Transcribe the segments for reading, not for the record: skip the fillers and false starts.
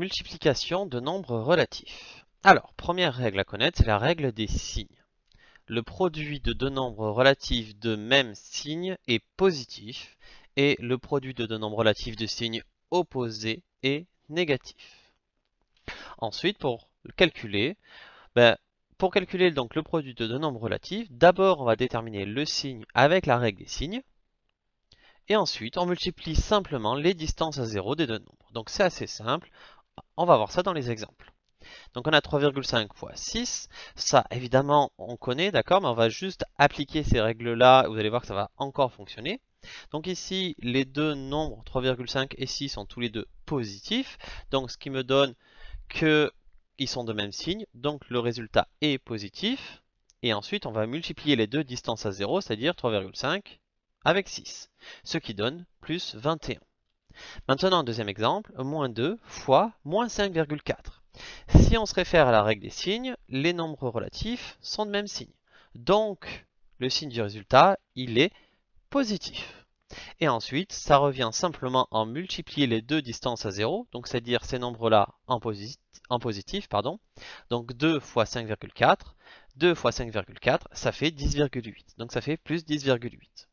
multiplication de nombres relatifs. Alors, première règle à connaître, c'est la règle des signes. Le produit de deux nombres relatifs de même signe est positif et le produit de deux nombres relatifs de signes opposés est négatif. Ensuite, pour calculer donc le produit de deux nombres relatifs, d'abord on va déterminer le signe avec la règle des signes. Et ensuite, on multiplie simplement les distances à 0 des deux nombres. Donc c'est assez simple. On va voir ça dans les exemples. Donc on a 3,5 fois 6. Ça, évidemment, on connaît, d'accord, mais on va juste appliquer ces règles-là. Vous allez voir que ça va encore fonctionner. Donc ici, les deux nombres 3,5 et 6 sont tous les deux positifs. Donc ce qui me donne qu'ils sont de même signe. Donc le résultat est positif. Et ensuite, on va multiplier les deux distances à 0, c'est-à-dire 3,5 avec 6, ce qui donne plus 21. Maintenant, deuxième exemple, moins 2 fois moins 5,4. Si on se réfère à la règle des signes, les nombres relatifs sont de même signe. Donc, le signe du résultat, il est positif. Et ensuite, ça revient simplement en multiplier les deux distances à 0, donc c'est-à-dire ces nombres-là en positif, pardon. Donc 2 fois 5,4, 2 fois 5,4, ça fait 10,8. Donc ça fait plus 10,8.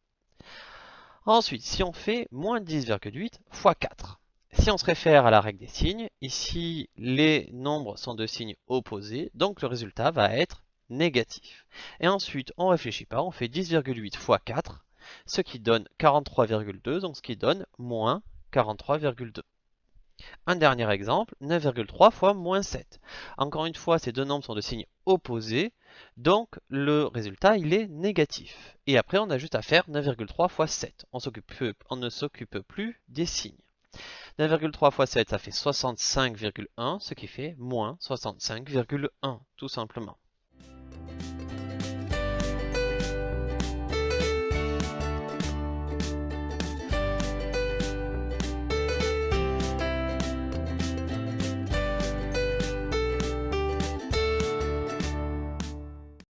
Ensuite, si on fait moins 10,8 fois 4, si on se réfère à la règle des signes, ici les nombres sont de signes opposés, donc le résultat va être négatif. Et ensuite, on ne réfléchit pas, on fait 10,8 fois 4, ce qui donne 43,2, donc ce qui donne moins 43,2. Un dernier exemple, 9,3 fois moins 7. Encore une fois, ces deux nombres sont de signes opposés, donc le résultat il est négatif. Et après, on a juste à faire 9,3 fois 7. On ne s'occupe plus des signes. 9,3 fois 7, ça fait 65,1, ce qui fait moins 65,1, tout simplement.